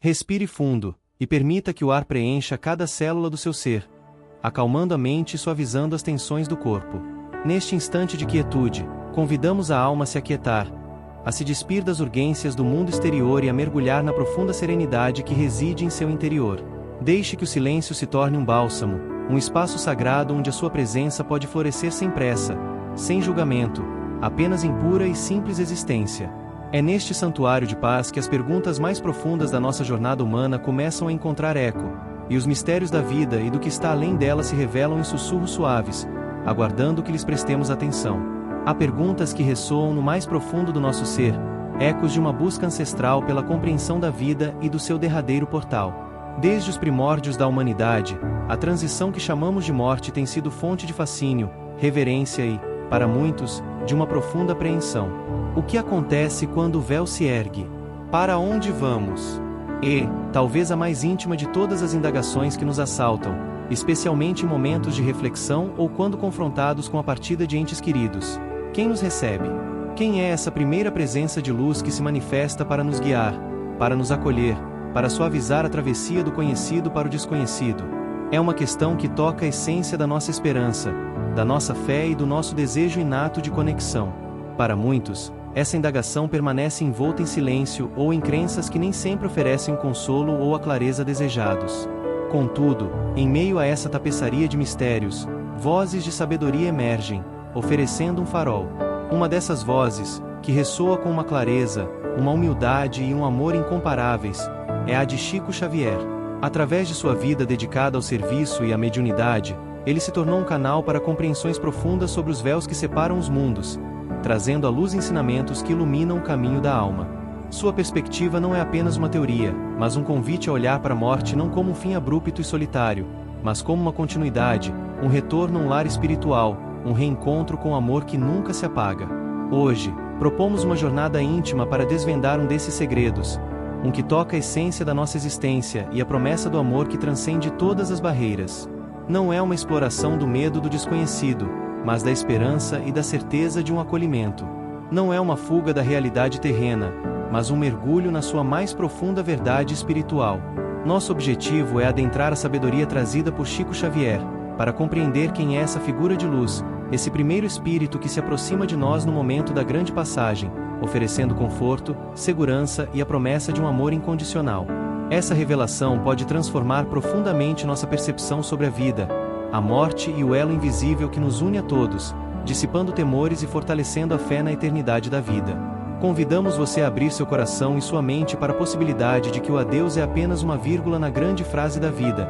Respire fundo, e permita que o ar preencha cada célula do seu ser, acalmando a mente e suavizando as tensões do corpo. Neste instante de quietude, convidamos a alma a se aquietar, a se despir das urgências do mundo exterior e a mergulhar na profunda serenidade que reside em seu interior. Deixe que o silêncio se torne um bálsamo, um espaço sagrado onde a sua presença pode florescer sem pressa, sem julgamento, apenas em pura e simples existência. É neste santuário de paz que as perguntas mais profundas da nossa jornada humana começam a encontrar eco, e os mistérios da vida e do que está além dela se revelam em sussurros suaves, aguardando que lhes prestemos atenção. Há perguntas que ressoam no mais profundo do nosso ser, ecos de uma busca ancestral pela compreensão da vida e do seu derradeiro portal. Desde os primórdios da humanidade, a transição que chamamos de morte tem sido fonte de fascínio, reverência e, para muitos, de uma profunda apreensão. O que acontece quando o véu se ergue? Para onde vamos? E, talvez a mais íntima de todas as indagações que nos assaltam, especialmente em momentos de reflexão ou quando confrontados com a partida de entes queridos. Quem nos recebe? Quem é essa primeira presença de luz que se manifesta para nos guiar, para nos acolher, para suavizar a travessia do conhecido para o desconhecido? É uma questão que toca a essência da nossa esperança, da nossa fé e do nosso desejo inato de conexão. Para muitos, essa indagação permanece envolta em silêncio ou em crenças que nem sempre oferecem o consolo ou a clareza desejados. Contudo, em meio a essa tapeçaria de mistérios, vozes de sabedoria emergem, oferecendo um farol. Uma dessas vozes, que ressoa com uma clareza, uma humildade e um amor incomparáveis, é a de Chico Xavier. Através de sua vida dedicada ao serviço e à mediunidade, ele se tornou um canal para compreensões profundas sobre os véus que separam os mundos, trazendo à luz ensinamentos que iluminam o caminho da alma. Sua perspectiva não é apenas uma teoria, mas um convite a olhar para a morte não como um fim abrupto e solitário, mas como uma continuidade, um retorno a um lar espiritual, um reencontro com o amor que nunca se apaga. Hoje, propomos uma jornada íntima para desvendar um desses segredos, um que toca a essência da nossa existência e a promessa do amor que transcende todas as barreiras. Não é uma exploração do medo do desconhecido, mas da esperança e da certeza de um acolhimento. Não é uma fuga da realidade terrena, mas um mergulho na sua mais profunda verdade espiritual. Nosso objetivo é adentrar a sabedoria trazida por Chico Xavier, para compreender quem é essa figura de luz, esse primeiro espírito que se aproxima de nós no momento da grande passagem, oferecendo conforto, segurança e a promessa de um amor incondicional. Essa revelação pode transformar profundamente nossa percepção sobre a vida, a morte e o elo invisível que nos une a todos, dissipando temores e fortalecendo a fé na eternidade da vida. Convidamos você a abrir seu coração e sua mente para a possibilidade de que o adeus é apenas uma vírgula na grande frase da vida,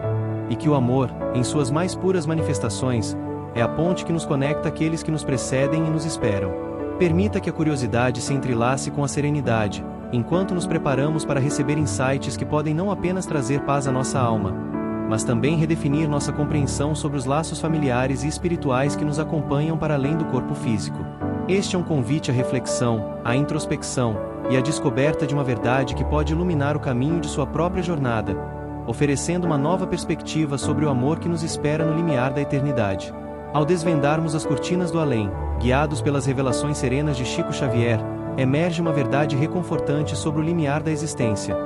e que o amor, em suas mais puras manifestações, é a ponte que nos conecta àqueles que nos precedem e nos esperam. Permita que a curiosidade se entrelace com a serenidade, enquanto nos preparamos para receber insights que podem não apenas trazer paz à nossa alma, mas também redefinir nossa compreensão sobre os laços familiares e espirituais que nos acompanham para além do corpo físico. Este é um convite à reflexão, à introspecção e à descoberta de uma verdade que pode iluminar o caminho de sua própria jornada, oferecendo uma nova perspectiva sobre o amor que nos espera no limiar da eternidade. Ao desvendarmos as cortinas do além, guiados pelas revelações serenas de Chico Xavier, emerge uma verdade reconfortante sobre o limiar da existência.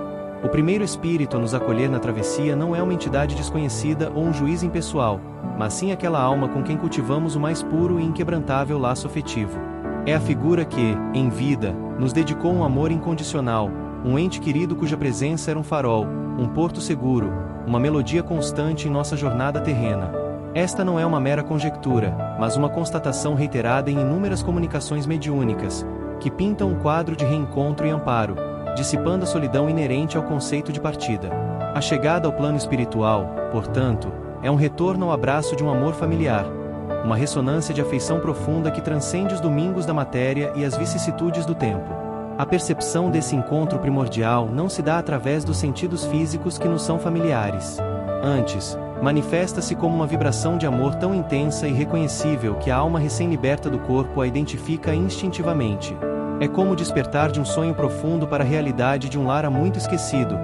O primeiro espírito a nos acolher na travessia não é uma entidade desconhecida ou um juiz impessoal, mas sim aquela alma com quem cultivamos o mais puro e inquebrantável laço afetivo. É a figura que, em vida, nos dedicou um amor incondicional, um ente querido cuja presença era um farol, um porto seguro, uma melodia constante em nossa jornada terrena. Esta não é uma mera conjectura, mas uma constatação reiterada em inúmeras comunicações mediúnicas, que pintam um quadro de reencontro e amparo, dissipando a solidão inerente ao conceito de partida. A chegada ao plano espiritual, portanto, é um retorno ao abraço de um amor familiar, uma ressonância de afeição profunda que transcende os domingos da matéria e as vicissitudes do tempo. A percepção desse encontro primordial não se dá através dos sentidos físicos que nos são familiares. Antes, manifesta-se como uma vibração de amor tão intensa e reconhecível que a alma recém-liberta do corpo a identifica instintivamente. É como o despertar de um sonho profundo para a realidade de um lar há muito esquecido,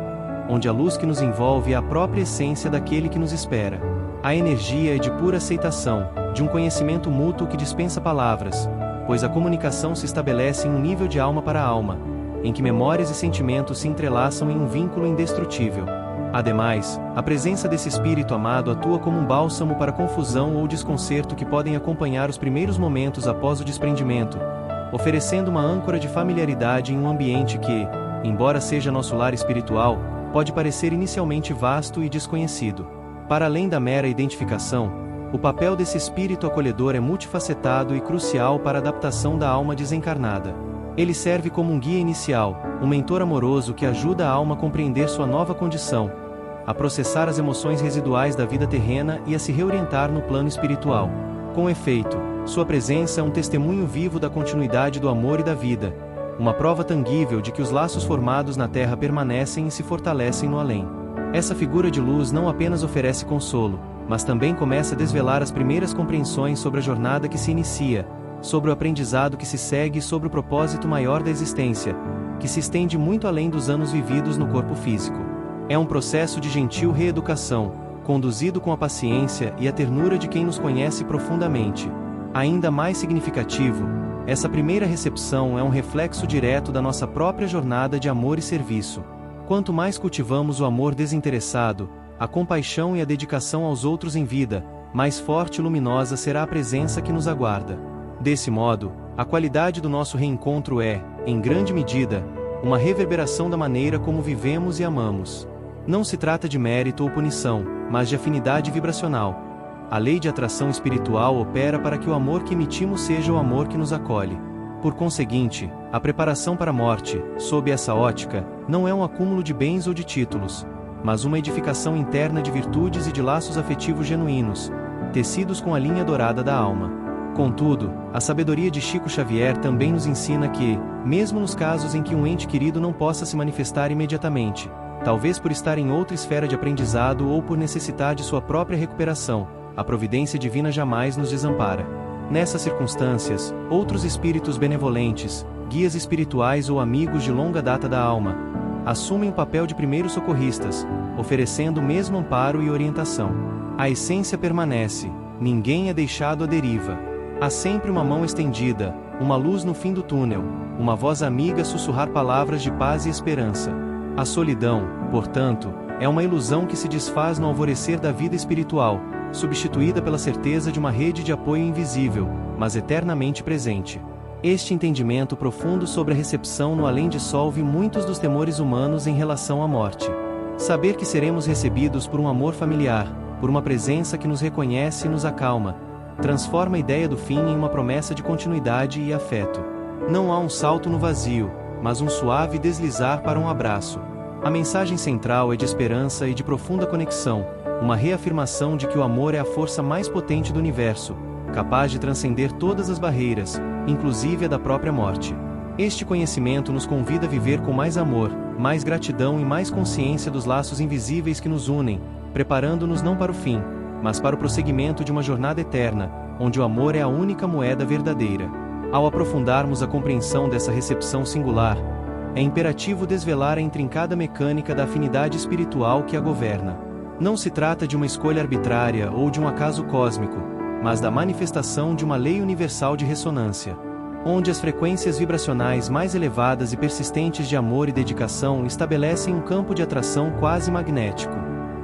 onde a luz que nos envolve é a própria essência daquele que nos espera. A energia é de pura aceitação, de um conhecimento mútuo que dispensa palavras, pois a comunicação se estabelece em um nível de alma para alma, em que memórias e sentimentos se entrelaçam em um vínculo indestrutível. Ademais, a presença desse espírito amado atua como um bálsamo para a confusão ou desconcerto que podem acompanhar os primeiros momentos após o desprendimento, oferecendo uma âncora de familiaridade em um ambiente que, embora seja nosso lar espiritual, pode parecer inicialmente vasto e desconhecido. Para além da mera identificação, o papel desse espírito acolhedor é multifacetado e crucial para a adaptação da alma desencarnada. Ele serve como um guia inicial, um mentor amoroso que ajuda a alma a compreender sua nova condição, a processar as emoções residuais da vida terrena e a se reorientar no plano espiritual. Com efeito, sua presença é um testemunho vivo da continuidade do amor e da vida, uma prova tangível de que os laços formados na Terra permanecem e se fortalecem no além. Essa figura de luz não apenas oferece consolo, mas também começa a desvelar as primeiras compreensões sobre a jornada que se inicia, sobre o aprendizado que se segue e sobre o propósito maior da existência, que se estende muito além dos anos vividos no corpo físico. É um processo de gentil reeducação, conduzido com a paciência e a ternura de quem nos conhece profundamente. Ainda mais significativo, essa primeira recepção é um reflexo direto da nossa própria jornada de amor e serviço. Quanto mais cultivamos o amor desinteressado, a compaixão e a dedicação aos outros em vida, mais forte e luminosa será a presença que nos aguarda. Desse modo, a qualidade do nosso reencontro é, em grande medida, uma reverberação da maneira como vivemos e amamos. Não se trata de mérito ou punição, mas de afinidade vibracional. A lei de atração espiritual opera para que o amor que emitimos seja o amor que nos acolhe. Por conseguinte, a preparação para a morte, sob essa ótica, não é um acúmulo de bens ou de títulos, mas uma edificação interna de virtudes e de laços afetivos genuínos, tecidos com a linha dourada da alma. Contudo, a sabedoria de Chico Xavier também nos ensina que, mesmo nos casos em que um ente querido não possa se manifestar imediatamente, talvez por estar em outra esfera de aprendizado ou por necessitar de sua própria recuperação, a providência divina jamais nos desampara. Nessas circunstâncias, outros espíritos benevolentes, guias espirituais ou amigos de longa data da alma, assumem o papel de primeiros socorristas, oferecendo o mesmo amparo e orientação. A essência permanece, ninguém é deixado à deriva. Há sempre uma mão estendida, uma luz no fim do túnel, uma voz amiga a sussurrar palavras de paz e esperança. A solidão, portanto, é uma ilusão que se desfaz no alvorecer da vida espiritual, substituída pela certeza de uma rede de apoio invisível, mas eternamente presente. Este entendimento profundo sobre a recepção no além dissolve muitos dos temores humanos em relação à morte. Saber que seremos recebidos por um amor familiar, por uma presença que nos reconhece e nos acalma, transforma a ideia do fim em uma promessa de continuidade e afeto. Não há um salto no vazio, mas um suave deslizar para um abraço. A mensagem central é de esperança e de profunda conexão, uma reafirmação de que o amor é a força mais potente do universo, capaz de transcender todas as barreiras, inclusive a da própria morte. Este conhecimento nos convida a viver com mais amor, mais gratidão e mais consciência dos laços invisíveis que nos unem, preparando-nos não para o fim, mas para o prosseguimento de uma jornada eterna, onde o amor é a única moeda verdadeira. Ao aprofundarmos a compreensão dessa recepção singular, é imperativo desvelar a intrincada mecânica da afinidade espiritual que a governa. Não se trata de uma escolha arbitrária ou de um acaso cósmico, mas da manifestação de uma lei universal de ressonância, onde as frequências vibracionais mais elevadas e persistentes de amor e dedicação estabelecem um campo de atração quase magnético.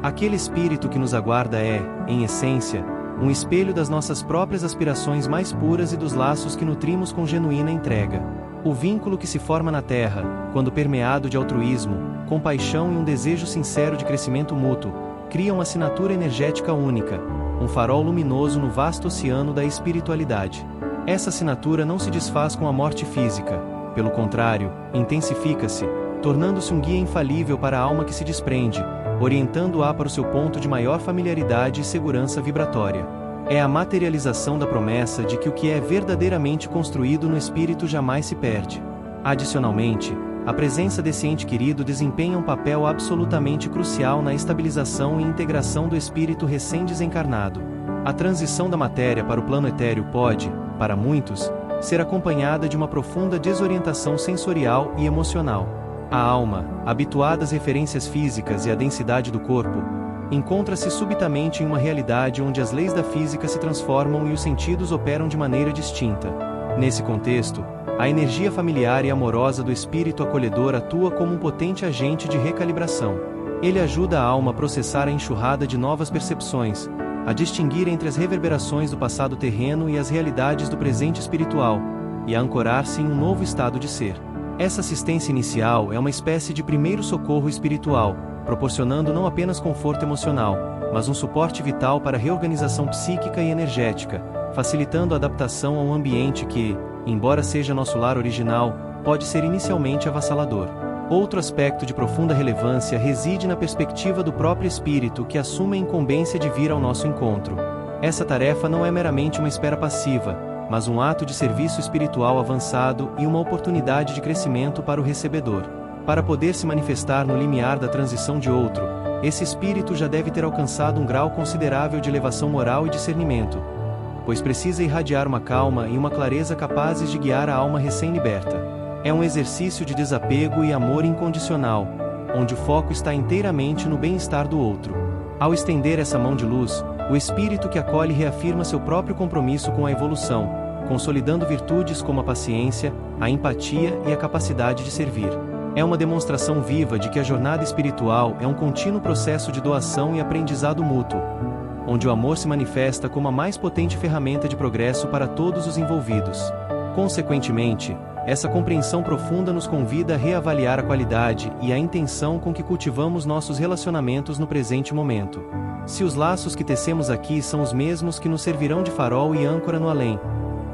Aquele espírito que nos aguarda é, em essência, um espelho das nossas próprias aspirações mais puras e dos laços que nutrimos com genuína entrega. O vínculo que se forma na Terra, quando permeado de altruísmo, compaixão e um desejo sincero de crescimento mútuo, cria uma assinatura energética única, um farol luminoso no vasto oceano da espiritualidade. Essa assinatura não se desfaz com a morte física, pelo contrário, intensifica-se, tornando-se um guia infalível para a alma que se desprende, orientando-a para o seu ponto de maior familiaridade e segurança vibratória. É a materialização da promessa de que o que é verdadeiramente construído no espírito jamais se perde. Adicionalmente, a presença desse ente querido desempenha um papel absolutamente crucial na estabilização e integração do espírito recém-desencarnado. A transição da matéria para o plano etéreo pode, para muitos, ser acompanhada de uma profunda desorientação sensorial e emocional. A alma, habituada às referências físicas e à densidade do corpo, encontra-se subitamente em uma realidade onde as leis da física se transformam e os sentidos operam de maneira distinta. Nesse contexto, A energia familiar e amorosa do espírito acolhedor atua como um potente agente de recalibração. Ele ajuda a alma a processar a enxurrada de novas percepções, a distinguir entre as reverberações do passado terreno e as realidades do presente espiritual, e a ancorar-se em um novo estado de ser. Essa assistência inicial é uma espécie de primeiro socorro espiritual, proporcionando não apenas conforto emocional, mas um suporte vital para a reorganização psíquica e energética, facilitando a adaptação a um ambiente que, embora seja nosso lar original, pode ser inicialmente avassalador. Outro aspecto de profunda relevância reside na perspectiva do próprio espírito que assume a incumbência de vir ao nosso encontro. Essa tarefa não é meramente uma espera passiva, mas um ato de serviço espiritual avançado e uma oportunidade de crescimento para o recebedor. Para poder se manifestar no limiar da transição de outro, esse espírito já deve ter alcançado um grau considerável de elevação moral e discernimento, pois precisa irradiar uma calma e uma clareza capazes de guiar a alma recém-liberta. É um exercício de desapego e amor incondicional, onde o foco está inteiramente no bem-estar do outro. Ao estender essa mão de luz, o espírito que acolhe reafirma seu próprio compromisso com a evolução, consolidando virtudes como a paciência, a empatia e a capacidade de servir. É uma demonstração viva de que a jornada espiritual é um contínuo processo de doação e aprendizado mútuo, onde o amor se manifesta como a mais potente ferramenta de progresso para todos os envolvidos. Consequentemente, essa compreensão profunda nos convida a reavaliar a qualidade e a intenção com que cultivamos nossos relacionamentos no presente momento. Se os laços que tecemos aqui são os mesmos que nos servirão de farol e âncora no além,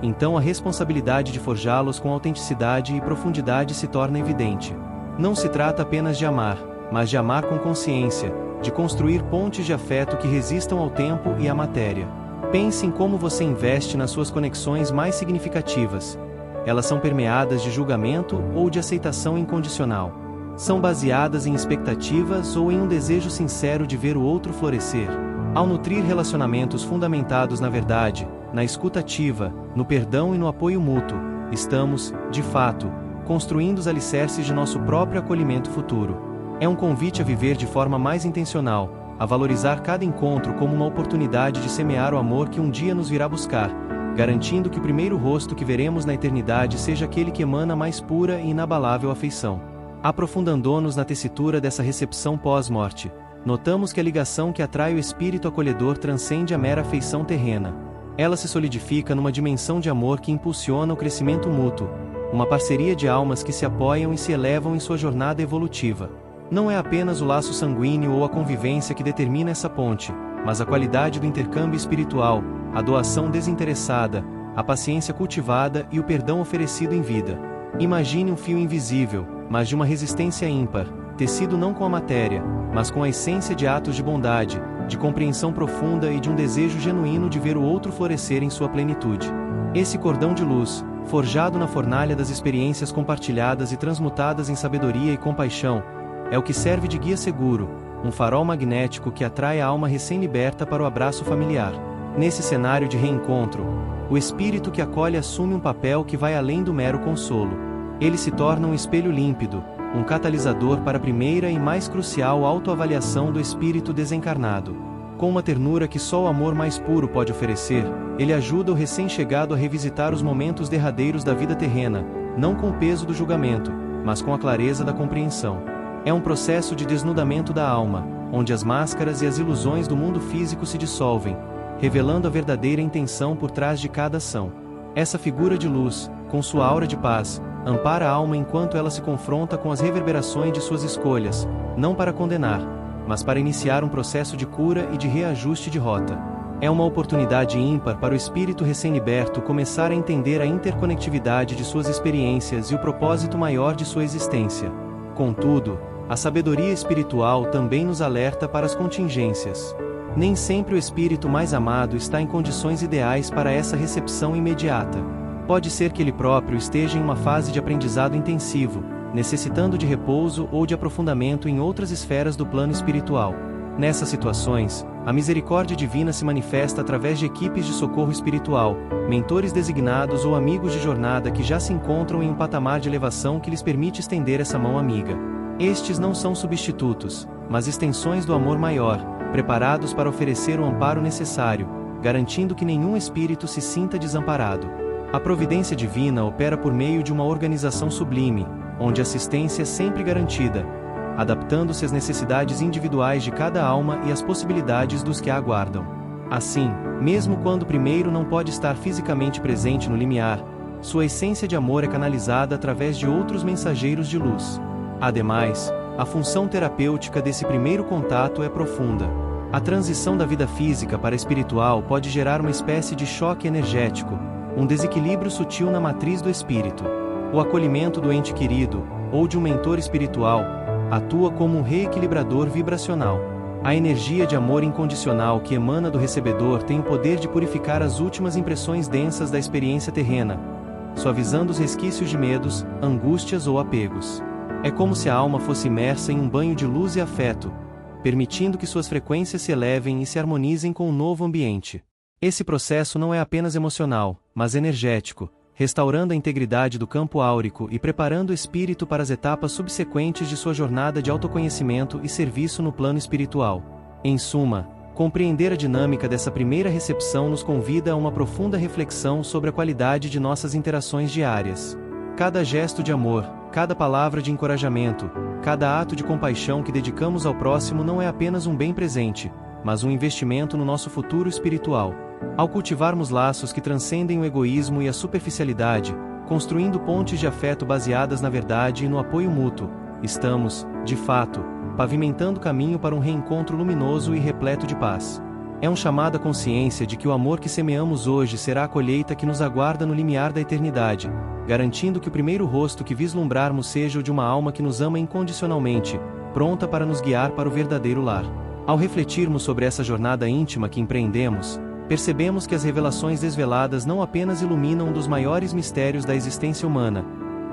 então a responsabilidade de forjá-los com autenticidade e profundidade se torna evidente. Não se trata apenas de amar, mas de amar com consciência, de construir pontes de afeto que resistam ao tempo e à matéria. Pense em como você investe nas suas conexões mais significativas. Elas são permeadas de julgamento ou de aceitação incondicional? São baseadas em expectativas ou em um desejo sincero de ver o outro florescer? Ao nutrir relacionamentos fundamentados na verdade, na escuta ativa, no perdão e no apoio mútuo, estamos, de fato, construindo os alicerces de nosso próprio acolhimento futuro. É um convite a viver de forma mais intencional, a valorizar cada encontro como uma oportunidade de semear o amor que um dia nos virá buscar, garantindo que o primeiro rosto que veremos na eternidade seja aquele que emana a mais pura e inabalável afeição. Aprofundando-nos na tessitura dessa recepção pós-morte, notamos que a ligação que atrai o espírito acolhedor transcende a mera afeição terrena. Ela se solidifica numa dimensão de amor que impulsiona o crescimento mútuo, uma parceria de almas que se apoiam e se elevam em sua jornada evolutiva. Não é apenas o laço sanguíneo ou a convivência que determina essa ponte, mas a qualidade do intercâmbio espiritual, a doação desinteressada, a paciência cultivada e o perdão oferecido em vida. Imagine um fio invisível, mas de uma resistência ímpar, tecido não com a matéria, mas com a essência de atos de bondade, de compreensão profunda e de um desejo genuíno de ver o outro florescer em sua plenitude. Esse cordão de luz, forjado na fornalha das experiências compartilhadas e transmutadas em sabedoria e compaixão, é o que serve de guia seguro, um farol magnético que atrai a alma recém-liberta para o abraço familiar. Nesse cenário de reencontro, o espírito que acolhe assume um papel que vai além do mero consolo. Ele se torna um espelho límpido, um catalisador para a primeira e mais crucial autoavaliação do espírito desencarnado. Com uma ternura que só o amor mais puro pode oferecer, ele ajuda o recém-chegado a revisitar os momentos derradeiros da vida terrena, não com o peso do julgamento, mas com a clareza da compreensão. É um processo de desnudamento da alma, onde as máscaras e as ilusões do mundo físico se dissolvem, revelando a verdadeira intenção por trás de cada ação. Essa figura de luz, com sua aura de paz, ampara a alma enquanto ela se confronta com as reverberações de suas escolhas, não para condenar, mas para iniciar um processo de cura e de reajuste de rota. É uma oportunidade ímpar para o espírito recém-liberto começar a entender a interconectividade de suas experiências e o propósito maior de sua existência. Contudo, a sabedoria espiritual também nos alerta para as contingências. Nem sempre o espírito mais amado está em condições ideais para essa recepção imediata. Pode ser que ele próprio esteja em uma fase de aprendizado intensivo, necessitando de repouso ou de aprofundamento em outras esferas do plano espiritual. Nessas situações, a misericórdia divina se manifesta através de equipes de socorro espiritual, mentores designados ou amigos de jornada que já se encontram em um patamar de elevação que lhes permite estender essa mão amiga. Estes não são substitutos, mas extensões do amor maior, preparados para oferecer o amparo necessário, garantindo que nenhum espírito se sinta desamparado. A providência divina opera por meio de uma organização sublime, onde a assistência é sempre garantida, adaptando-se às necessidades individuais de cada alma e às possibilidades dos que a aguardam. Assim, mesmo quando o primeiro não pode estar fisicamente presente no limiar, sua essência de amor é canalizada através de outros mensageiros de luz. Ademais, a função terapêutica desse primeiro contato é profunda. A transição da vida física para a espiritual pode gerar uma espécie de choque energético, um desequilíbrio sutil na matriz do espírito. O acolhimento do ente querido, ou de um mentor espiritual, atua como um reequilibrador vibracional. A energia de amor incondicional que emana do recebedor tem o poder de purificar as últimas impressões densas da experiência terrena, suavizando os resquícios de medos, angústias ou apegos. É como se a alma fosse imersa em um banho de luz e afeto, permitindo que suas frequências se elevem e se harmonizem com o novo ambiente. Esse processo não é apenas emocional, mas energético, restaurando a integridade do campo áurico e preparando o espírito para as etapas subsequentes de sua jornada de autoconhecimento e serviço no plano espiritual. Em suma, compreender a dinâmica dessa primeira recepção nos convida a uma profunda reflexão sobre a qualidade de nossas interações diárias. Cada gesto de amor, cada palavra de encorajamento, cada ato de compaixão que dedicamos ao próximo não é apenas um bem presente, mas um investimento no nosso futuro espiritual. Ao cultivarmos laços que transcendem o egoísmo e a superficialidade, construindo pontes de afeto baseadas na verdade e no apoio mútuo, estamos, de fato, pavimentando o caminho para um reencontro luminoso e repleto de paz. É um chamado à consciência de que o amor que semeamos hoje será a colheita que nos aguarda no limiar da eternidade, garantindo que o primeiro rosto que vislumbrarmos seja o de uma alma que nos ama incondicionalmente, pronta para nos guiar para o verdadeiro lar. Ao refletirmos sobre essa jornada íntima que empreendemos, percebemos que as revelações desveladas não apenas iluminam um dos maiores mistérios da existência humana,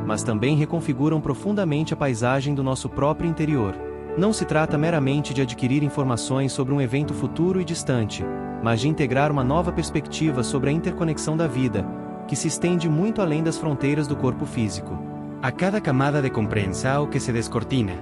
mas também reconfiguram profundamente a paisagem do nosso próprio interior. Não se trata meramente de adquirir informações sobre um evento futuro e distante, mas de integrar uma nova perspectiva sobre a interconexão da vida, que se estende muito além das fronteiras do corpo físico. A cada camada de compreensão que se descortina,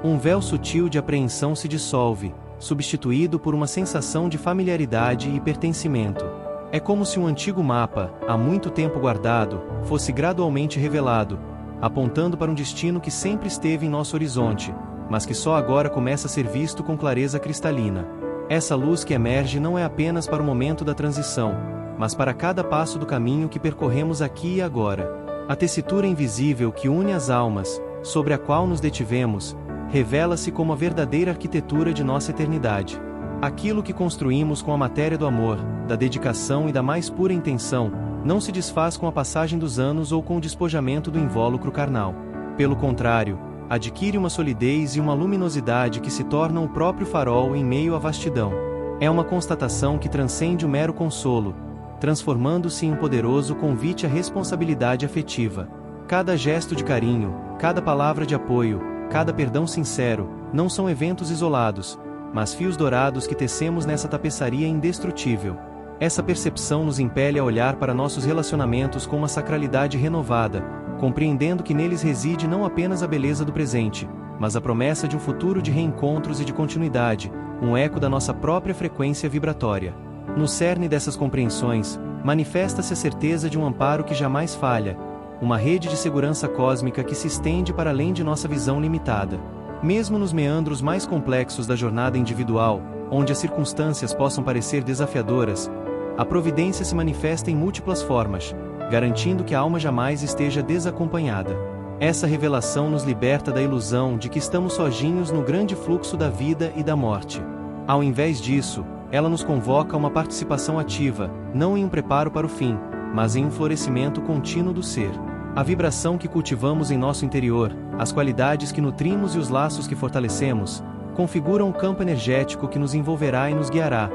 um véu sutil de apreensão se dissolve, substituído por uma sensação de familiaridade e pertencimento. É como se um antigo mapa, há muito tempo guardado, fosse gradualmente revelado, apontando para um destino que sempre esteve em nosso horizonte, mas que só agora começa a ser visto com clareza cristalina. Essa luz que emerge não é apenas para o momento da transição, mas para cada passo do caminho que percorremos aqui e agora. A tessitura invisível que une as almas, sobre a qual nos detivemos, revela-se como a verdadeira arquitetura de nossa eternidade. Aquilo que construímos com a matéria do amor, da dedicação e da mais pura intenção, não se desfaz com a passagem dos anos ou com o despojamento do invólucro carnal. Pelo contrário, adquire uma solidez e uma luminosidade que se tornam o próprio farol em meio à vastidão. É uma constatação que transcende o mero consolo, transformando-se em um poderoso convite à responsabilidade afetiva. Cada gesto de carinho, cada palavra de apoio, cada perdão sincero, não são eventos isolados, mas fios dourados que tecemos nessa tapeçaria indestrutível. Essa percepção nos impele a olhar para nossos relacionamentos com uma sacralidade renovada, compreendendo que neles reside não apenas a beleza do presente, mas a promessa de um futuro de reencontros e de continuidade, um eco da nossa própria frequência vibratória. No cerne dessas compreensões, manifesta-se a certeza de um amparo que jamais falha, uma rede de segurança cósmica que se estende para além de nossa visão limitada. Mesmo nos meandros mais complexos da jornada individual, onde as circunstâncias possam parecer desafiadoras, a providência se manifesta em múltiplas formas, garantindo que a alma jamais esteja desacompanhada. Essa revelação nos liberta da ilusão de que estamos sozinhos no grande fluxo da vida e da morte. Ao invés disso, ela nos convoca a uma participação ativa, não em um preparo para o fim, mas em um florescimento contínuo do ser. A vibração que cultivamos em nosso interior, as qualidades que nutrimos e os laços que fortalecemos, configuram um campo energético que nos envolverá e nos guiará,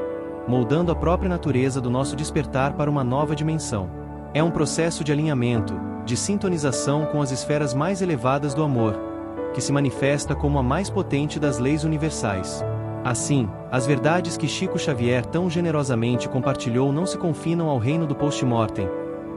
moldando a própria natureza do nosso despertar para uma nova dimensão. É um processo de alinhamento, de sintonização com as esferas mais elevadas do amor, que se manifesta como a mais potente das leis universais. Assim, as verdades que Chico Xavier tão generosamente compartilhou não se confinam ao reino do post-mortem,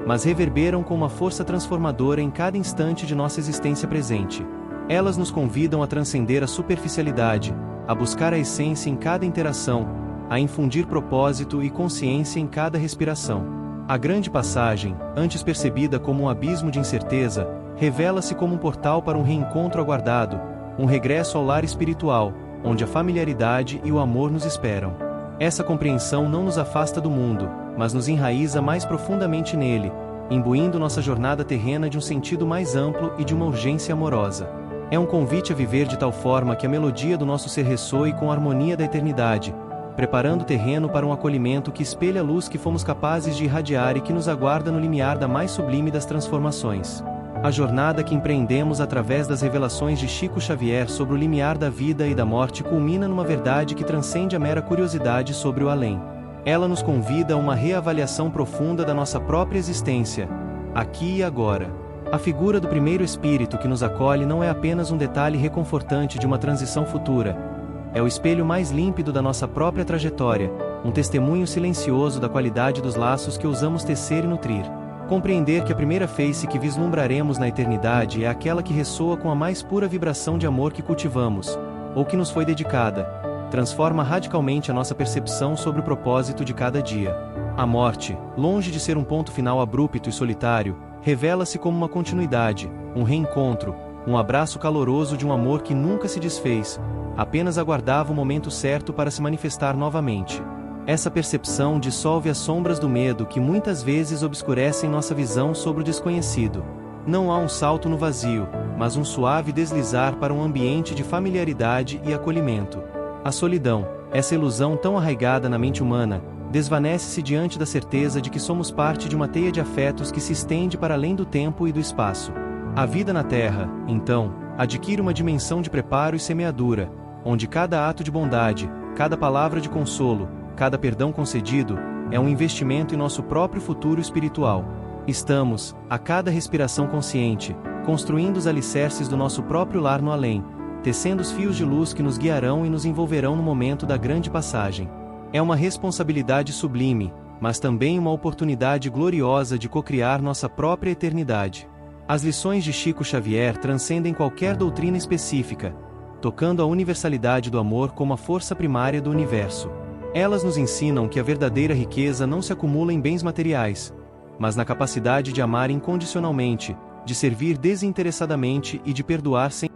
mas reverberam com uma força transformadora em cada instante de nossa existência presente. Elas nos convidam a transcender a superficialidade, a buscar a essência em cada interação, a infundir propósito e consciência em cada respiração. A grande passagem, antes percebida como um abismo de incerteza, revela-se como um portal para um reencontro aguardado, um regresso ao lar espiritual, onde a familiaridade e o amor nos esperam. Essa compreensão não nos afasta do mundo, mas nos enraiza mais profundamente nele, imbuindo nossa jornada terrena de um sentido mais amplo e de uma urgência amorosa. É um convite a viver de tal forma que a melodia do nosso ser ressoe com a harmonia da eternidade, preparando o terreno para um acolhimento que espelha a luz que fomos capazes de irradiar e que nos aguarda no limiar da mais sublime das transformações. A jornada que empreendemos através das revelações de Chico Xavier sobre o limiar da vida e da morte culmina numa verdade que transcende a mera curiosidade sobre o além. Ela nos convida a uma reavaliação profunda da nossa própria existência, aqui e agora. A figura do primeiro espírito que nos acolhe não é apenas um detalhe reconfortante de uma transição futura. É o espelho mais límpido da nossa própria trajetória, um testemunho silencioso da qualidade dos laços que ousamos tecer e nutrir. Compreender que a primeira face que vislumbraremos na eternidade é aquela que ressoa com a mais pura vibração de amor que cultivamos, ou que nos foi dedicada, transforma radicalmente a nossa percepção sobre o propósito de cada dia. A morte, longe de ser um ponto final abrupto e solitário, revela-se como uma continuidade, um reencontro, um abraço caloroso de um amor que nunca se desfez, apenas aguardava o momento certo para se manifestar novamente. Essa percepção dissolve as sombras do medo que muitas vezes obscurecem nossa visão sobre o desconhecido. Não há um salto no vazio, mas um suave deslizar para um ambiente de familiaridade e acolhimento. A solidão, essa ilusão tão arraigada na mente humana, desvanece-se diante da certeza de que somos parte de uma teia de afetos que se estende para além do tempo e do espaço. A vida na Terra, então, adquire uma dimensão de preparo e semeadura, onde cada ato de bondade, cada palavra de consolo, cada perdão concedido, é um investimento em nosso próprio futuro espiritual. Estamos, a cada respiração consciente, construindo os alicerces do nosso próprio lar no além, tecendo os fios de luz que nos guiarão e nos envolverão no momento da grande passagem. É uma responsabilidade sublime, mas também uma oportunidade gloriosa de cocriar nossa própria eternidade. As lições de Chico Xavier transcendem qualquer doutrina específica, tocando a universalidade do amor como a força primária do universo. Elas nos ensinam que a verdadeira riqueza não se acumula em bens materiais, mas na capacidade de amar incondicionalmente, de servir desinteressadamente e de perdoar sem